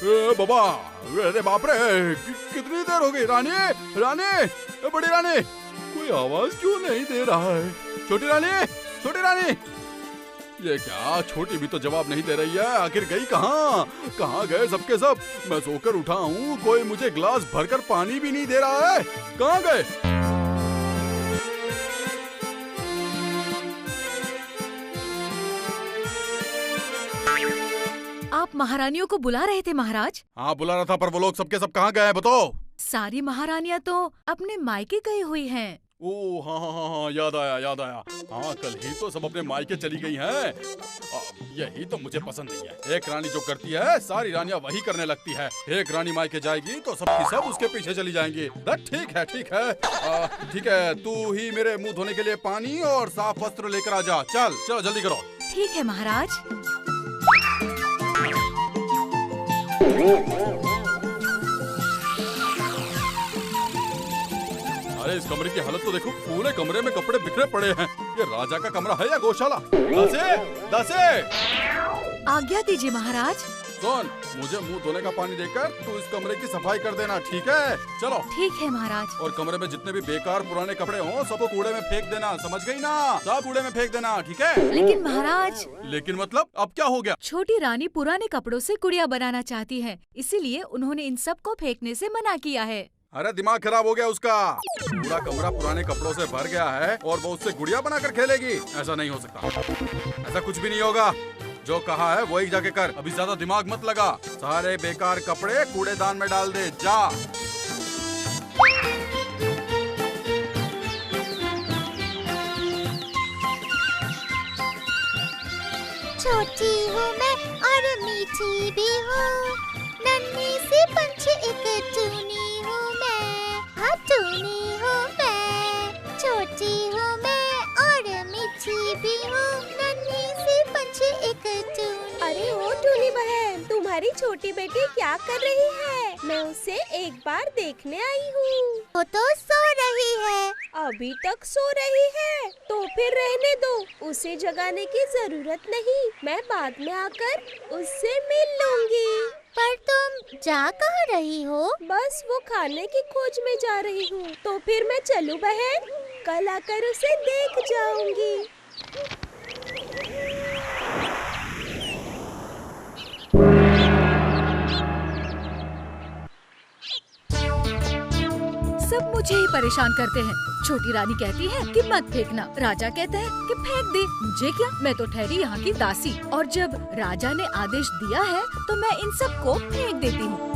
बाबा, अरे बाप रे, कितनी देर हो गई? रानी, रानी, बड़ी रानी, कोई आवाज क्यों नहीं दे रहा है? छोटी रानी, छोटी रानी, ये क्या? छोटी भी तो जवाब नहीं दे रही है। आखिर गई कहाँ? कहाँ गए सबके सब? मैं सोकर उठा हूँ, कोई मुझे ग्लास भरकर पानी भी नहीं दे रहा है। कहाँ गए? आप महारानियों को बुला रहे थे महाराज? हाँ बुला रहा था, पर वो लोग सबके सब कहाँ गए हैं बताओ? सारी महारानियां तो अपने मायके गई हुई हैं। ओह हाँ हाँ हाँ हाँ, याद आया याद आया। हाँ कल ही तो सब अपने मायके चली गई हैं। यही तो मुझे पसंद नहीं है। एक रानी जो करती है सारी रानियां वही करने लगती है। एक रानी मायके जाएगी तो सबकी सब उसके पीछे चली जाएंगी। ठीक है ठीक है, ठीक है, तू ही मेरे मुंह धोने के लिए पानी और साफ वस्त्र लेकर आ जा। चल चलो जल्दी करो। ठीक है महाराज। अरे इस कमरे की हालत तो देखो, पूरे कमरे में कपड़े बिखरे पड़े हैं। ये राजा का कमरा है या गौशाला? दासे, दासे, आज्ञा दीजिए महाराज। सुन, मुझे मुंह धोने का पानी देकर तू इस कमरे की सफाई कर देना, ठीक है? चलो। ठीक है महाराज। और कमरे में जितने भी बेकार पुराने कपड़े हों सबको कूड़े में फेंक देना, समझ गई ना? सब कूड़े में फेंक देना, ठीक है? लेकिन महाराज। लेकिन मतलब अब क्या हो गया? छोटी रानी पुराने कपड़ों से गुड़िया बनाना चाहती है, इसीलिए उन्होंने इन सब को फेंकने से मना किया है। अरे दिमाग खराब हो गया उसका। पूरा कमरा पुराने कपड़ों से भर गया है और वो उससे गुड़िया बनाकर खेलेगी? ऐसा नहीं हो सकता, ऐसा कुछ भी नहीं होगा। जो कहा है वही जाके कर, अभी ज्यादा दिमाग मत लगा। सारे बेकार कपड़े कूड़ेदान में डाल दे, जा। छोटी हूँ मैं और मीठी भी हूँ, नन्ही सी पंछी एक टूनी हूँ मैं, हाँ टूनी हूँ मैं। छोटी हूँ मैं और मीठी भी हूँ, नन्ही सी पंछी एक टूनी। अरे ओ टूनी बहन, तुम्हारी छोटी बेटी क्या कर रही है? मैं उसे एक बार देखने आई हूँ। वो तो सो रही है। अभी तक सो रही है तो फिर रहने दो, उसे जगाने की जरूरत नहीं। मैं बाद में आकर उससे मिल लूंगी। पर तुम जा कहाँ रही हो? बस वो खाने की खोज में जा रही हूँ। तो फिर मैं चलूँ बहन? कल आकर उसे देख जाऊंगी। सब मुझे ही परेशान करते हैं। छोटी रानी कहती है कि मत फेंकना, राजा कहता है कि फेंक दे। मुझे क्या, मैं तो ठहरी यहाँ की दासी। और जब राजा ने आदेश दिया है तो मैं इन सब को फेंक देती हूँ।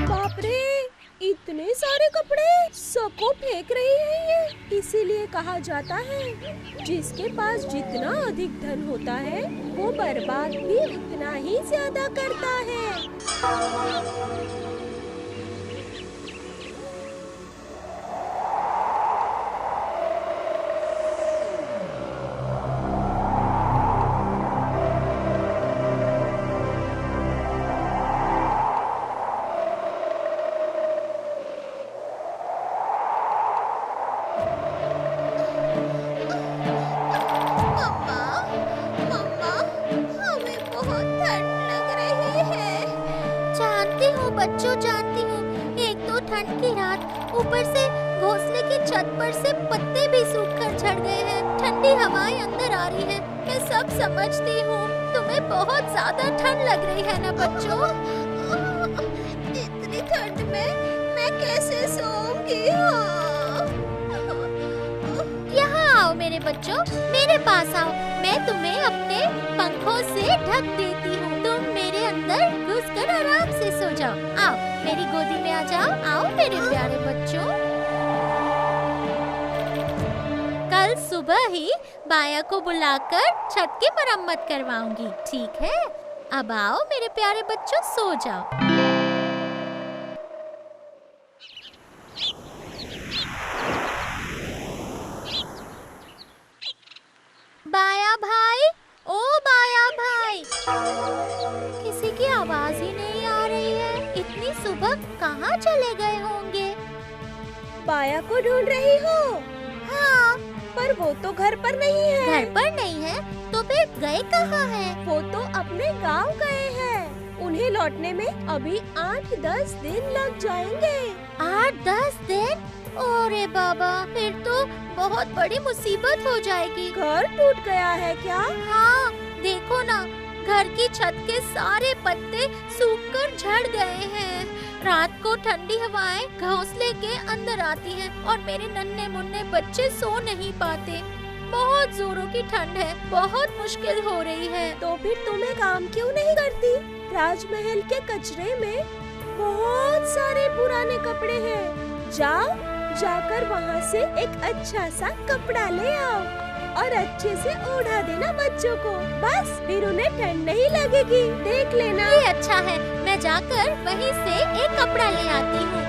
बाप रे, इतने सारे कपड़े सबको फेंक रही है ये। इसीलिए कहा जाता है जिसके पास जितना अधिक धन होता है वो बर्बाद भी उतना ही ज्यादा करता है। बच्चों जानती हूँ, एक तो ठंड की रात, ऊपर से घोंसले की छत पर से पत्ते भी सूखकर झड़ गए हैं। ठंडी हवाएं अंदर आ रही है। मैं सब समझती हूँ, तुम्हें बहुत ज्यादा ठंड लग रही है ना बच्चों? इतनी ठंड में मैं कैसे सोऊंगी? यहाँ आओ मेरे बच्चों, मेरे पास आओ। मैं तुम्हें अपने पंखों से ढक देती हूँ। तुम मेरे अंदर घुसकर आराम से सो जाओ। आओ मेरी गोदी में आ जाओ। आओ मेरे प्यारे बच्चों। कल सुबह ही बाया को बुलाकर छत की मरम्मत करवाऊंगी, ठीक है? अब आओ मेरे प्यारे बच्चों, सो जाओ। बाया भाई, ओ बाया भाई, किसी की आवाज ही नहीं आ रही है। इतनी सुबह कहाँ चले गए होंगे? पाया को ढूंढ रही हो? हाँ, पर वो तो घर पर नहीं है। घर पर नहीं है तो फिर गए कहाँ हैं? वो तो अपने गांव गए हैं। उन्हें लौटने में अभी 8-10 दिन लग जाएंगे। 8-10 दिन? अरे बाबा, फिर तो बहुत बड़ी मुसीबत हो जाएगी। घर टूट गया है क्या? हाँ, देखो ना, घर की छत के सारे पत्ते सूखकर झड़ गए हैं। रात को ठंडी हवाएं घोंसले के अंदर आती हैं और मेरे नन्हे मुन्ने बच्चे सो नहीं पाते। बहुत जोरों की ठंड है, बहुत मुश्किल हो रही है। तो फिर तुम्हें काम क्यों नहीं करती? राजमहल के कचरे में बहुत सारे पुराने कपड़े हैं। जाकर वहाँ से एक अच्छा सा कपड़ा ले आओ और अच्छे से ओढ़ा देना बच्चों को। बस फिर उन्हें ठंड नहीं लगेगी, देख लेना। ये अच्छा है, मैं जाकर वहीं से एक कपड़ा ले आती हूँ।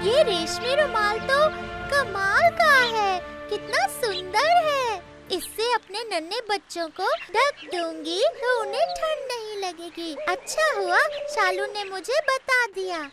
ये रेशमी रुमाल तो कमाल का है, कितना सुंदर है। इससे अपने नन्हे बच्चों को ढक दूंगी तो उन्हें ठंड नहीं लगेगी। अच्छा हुआ शालू ने मुझे बता दिया।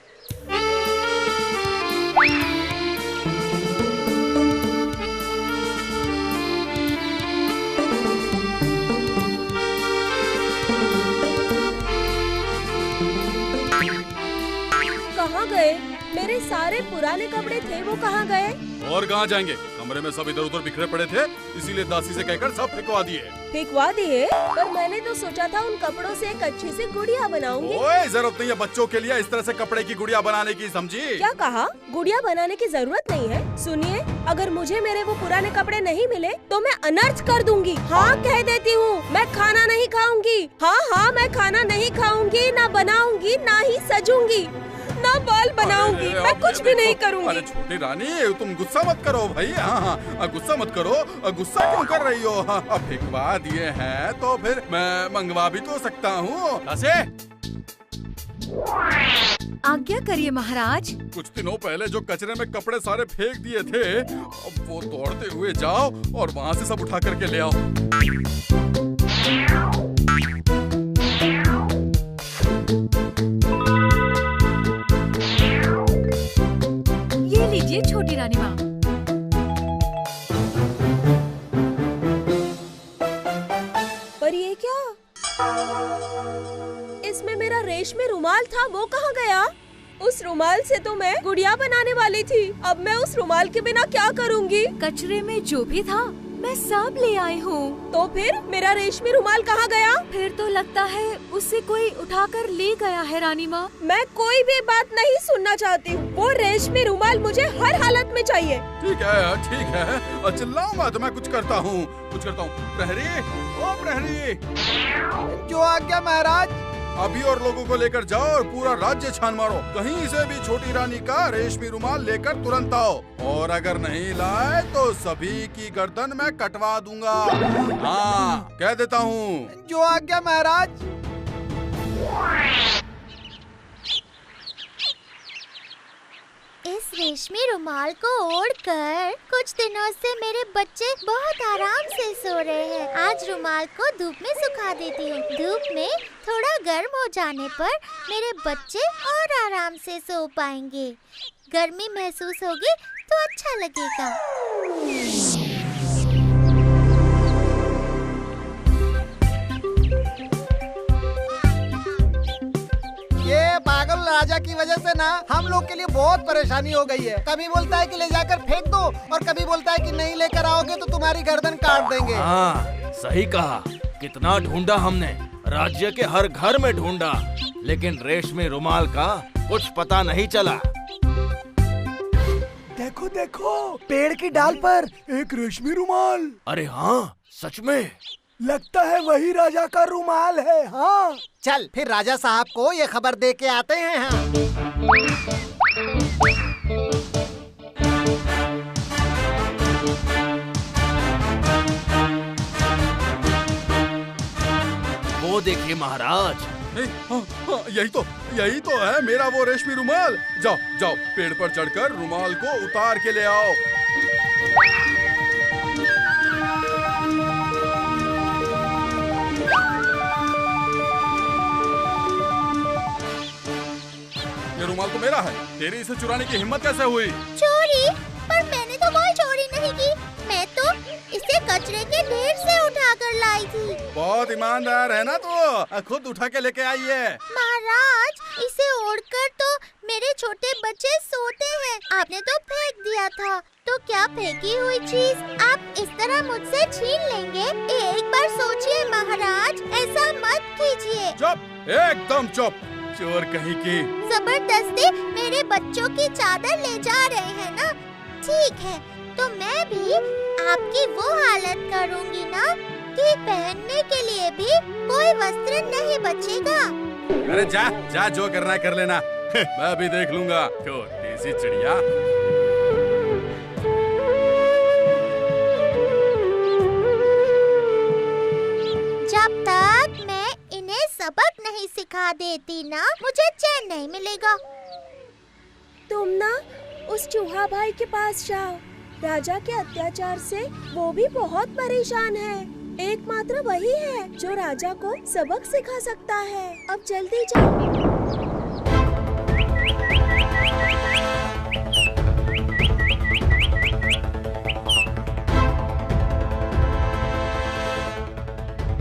कहाँ गए? मेरे सारे पुराने कपड़े थे, वो कहाँ गए? और कहाँ जाएंगे? कमरे में सब इधर उधर बिखरे पड़े थे, इसीलिए दासी से कहकर सब फेंकवा दिए। फेंकवा दिए? पर मैंने तो सोचा था उन कपड़ों से एक अच्छी सी गुड़िया बनाऊंगी। ओए, जरूरत नहीं है बच्चों के लिए इस तरह से कपड़े की गुड़िया बनाने की, समझी? क्या कहा? गुड़िया बनाने की जरूरत नहीं है। सुनिए, अगर मुझे मेरे वो पुराने कपड़े नहीं मिले तो मैं अनर्थ कर दूंगी। हाँ, कह देती हूँ, मैं खाना नहीं खाऊंगी। हाँ, मैं खाना नहीं खाऊंगी, ना बनाऊंगी, ना ही सजूंगी, ना बाल बनाऊंगी। मैं कुछ भी नहीं करूंगी। अरे छोटी रानी, तुम गुस्सा मत करो भाई। हाँ, गुस्सा मत करो। गुस्सा क्यों कर रही हो? अब फेंकवा दिए हैं तो फिर मैं मंगवा भी तो सकता हूँ। आज्ञा करिए महाराज। कुछ दिनों पहले जो कचरे में कपड़े सारे फेंक दिए थे, अब वो दौड़ते हुए जाओ और वहाँ से सब उठा करके ले आओ। ये लीजिए छोटी रानी माँ। पर ये क्या? इसमें मेरा रेशमी रुमाल था, वो कहाँ गया? उस रुमाल से तो मैं गुड़िया बनाने वाली थी। अब मैं उस रुमाल के बिना क्या करूँगी? कचरे में जो भी था मैं सब ले आई हूँ। तो फिर मेरा रेशमी रुमाल कहाँ गया? फिर तो लगता है उसे कोई उठाकर ले गया है रानी माँ। मैं कोई भी बात नहीं सुनना चाहती हूँ। वो रेशमी रुमाल मुझे हर हालत में चाहिए। ठीक है, चिल्लाओ मत, मैं कुछ करता हूँ। प्रहरी, ओ प्रहरी। जो आज्ञा महाराज। अभी और लोगों को लेकर जाओ और पूरा राज्य छान मारो। कहीं से भी छोटी रानी का रेशमी रुमाल लेकर तुरंत आओ, और अगर नहीं लाए तो सभी की गर्दन मैं कटवा दूंगा। हाँ, कह देता हूँ। जो आज्ञा महाराज। इस रेशमी रुमाल को ओढ़कर कुछ दिनों से मेरे बच्चे बहुत आराम से सो रहे हैं। आज रुमाल को धूप में सुखा देती हूँ। धूप में थोड़ा गर्म हो जाने पर मेरे बच्चे और आराम से सो पाएंगे। गर्मी महसूस होगी तो अच्छा लगेगा। ये पागल राजा की वजह से ना हम लोग के लिए बहुत परेशानी हो गई है। कभी बोलता है कि ले जाकर फेंक दो और कभी बोलता है कि नहीं लेकर आओगे तो तुम्हारी गर्दन काट देंगे। हाँ, सही कहा। कितना ढूंढा हमने, राज्य के हर घर में ढूंढा, लेकिन रेशमी रुमाल का कुछ पता नहीं चला। देखो देखो, पेड़ की डाल पर एक रेशमी रुमाल। अरे हाँ, सच में लगता है वही राजा का रुमाल है। हाँ, चल फिर राजा साहब को ये खबर दे के आते हैं। हाँ। वो देखिए महाराज। नहीं, हाँ, यही तो है मेरा वो रेशमी रुमाल। जाओ जाओ, पेड़ पर चढ़कर रुमाल को उतार के ले आओ। ये रुमाल तो मेरा है, तेरी इसे चुराने की हिम्मत कैसे हुई? चोरी? पर मैंने तो कोई चोरी नहीं की। मैं तो इसे कचरे के ढेर से उठा कर लाई थी। बहुत ईमानदार है ना तो, खुद उठा के लेके आई है। महाराज, इसे ओढ़कर तो मेरे छोटे बच्चे सोते हैं। आपने तो फेंक दिया था, तो क्या फेंकी हुई चीज आप इस तरह मुझसे छीन लेंगे? एक बार सोचिए महाराज, ऐसा मत कीजिए। चुप, एकदम चुप, चोर कहीं की। जबरदस्ती मेरे बच्चों की चादर ले जा रहे हैं ना? ठीक है, तो मैं भी आपकी वो हालत करूँगी ना कि पहनने के लिए भी कोई वस्त्र नहीं बचेगा। अरे जा जा, जो करना है कर लेना। मैं भी देख लूंगा। छोटी सी चिड़िया। जब तक मैं इन्हें सबक नहीं सिखा देती ना, मुझे चैन नहीं मिलेगा। तुम ना उस चूहा भाई के पास जाओ। राजा के अत्याचार से वो भी बहुत परेशान है। एकमात्र वही है जो राजा को सबक सिखा सकता है। अब जल्दी जाओ।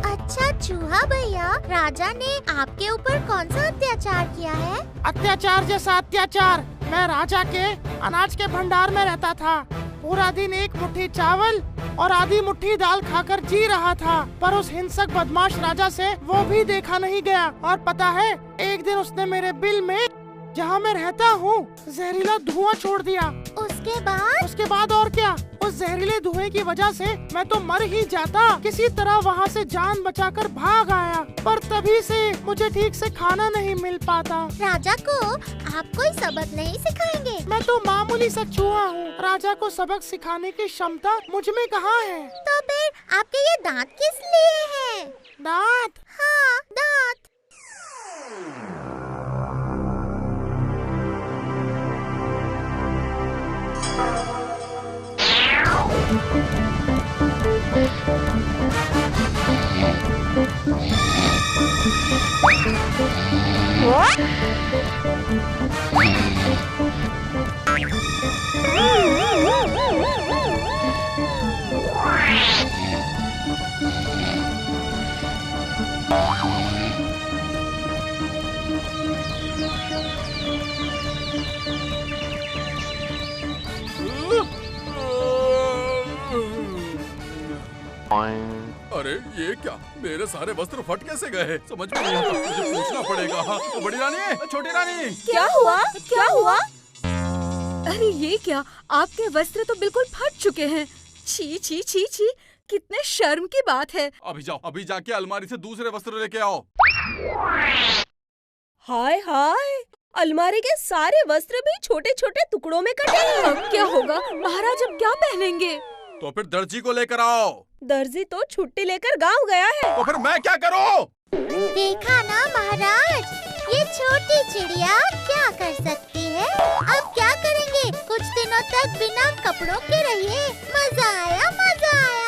अच्छा चूहा भैया, राजा ने आपके ऊपर कौन सा अत्याचार किया है? अत्याचार जैसा अत्याचार। मैं राजा के अनाज के भंडार में रहता था। पूरा दिन एक मुट्ठी चावल और आधी मुट्ठी दाल खाकर जी रहा था, पर उस हिंसक बदमाश राजा से वो भी देखा नहीं गया। और पता है, एक दिन उसने मेरे बिल में, जहाँ मैं रहता हूँ, जहरीला धुआं छोड़ दिया। उसके बाद और क्या, उस जहरीले धुएं की वजह से मैं तो मर ही जाता। किसी तरह वहाँ से जान बचाकर भाग आया, पर तभी से मुझे ठीक से खाना नहीं मिल पाता। राजा को आप कोई सबक नहीं सिखाएंगे? मैं तो मामूली सा चूहा हूँ। राजा को सबक सिखाने की क्षमता मुझ में कहाँ है? तो फिर आपके ये दांत किस लिए हैं? दांत? हाँ, दांत। अरे ये क्या, मेरे सारे वस्त्र फट कैसे गए? समझ में नहीं आता, मुझे पूछना पड़ेगा। हाँ, बड़ी रानी, छोटी रानी। क्या हुआ? क्या हुआ? अरे ये क्या, आपके वस्त्र तो बिल्कुल फट चुके हैं। छी छी छी छी, कितने शर्म की बात है। अभी जाओ, अभी जाके अलमारी से दूसरे वस्त्र लेके आओ। हाय हाय, अलमारी के सारे वस्त्र भी छोटे छोटे टुकड़ों में कटे हैं। अब क्या होगा महाराज, अब क्या पहनेंगे? तो फिर दर्जी को लेकर आओ। दर्जी तो छुट्टी लेकर गांव गया है। तो फिर मैं क्या करूं? देखा ना महाराज, ये छोटी चिड़िया क्या कर सकती है। अब क्या करेंगे, कुछ दिनों तक बिना कपड़ों के रहिए। मजा आया, मजा आया।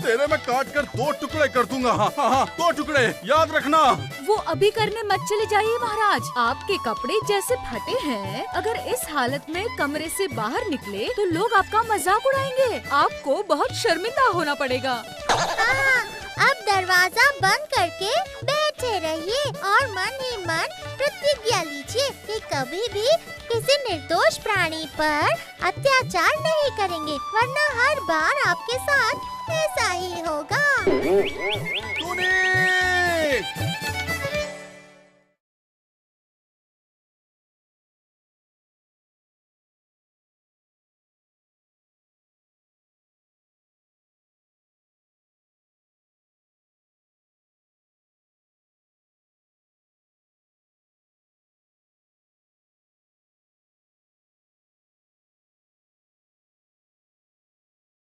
तेरे मैं काट कर 2 टुकड़े कर दूंगा। हाँ हाँ हाँ, 2 टुकड़े, याद रखना। वो अभी करने मत चले जाइए महाराज। आपके कपड़े जैसे फटे हैं, अगर इस हालत में कमरे से बाहर निकले तो लोग आपका मजाक उड़ाएंगे। आपको बहुत शर्मिंदा होना पड़ेगा। हाँ, अब दरवाजा बंद करके बैठे रहिए और मन ही मन प्रतिज्ञा लीजिए कि कभी भी किसी निर्दोष प्राणी पर अत्याचार नहीं करेंगे, वरना हर बार आपके साथ ऐसा ही होगा।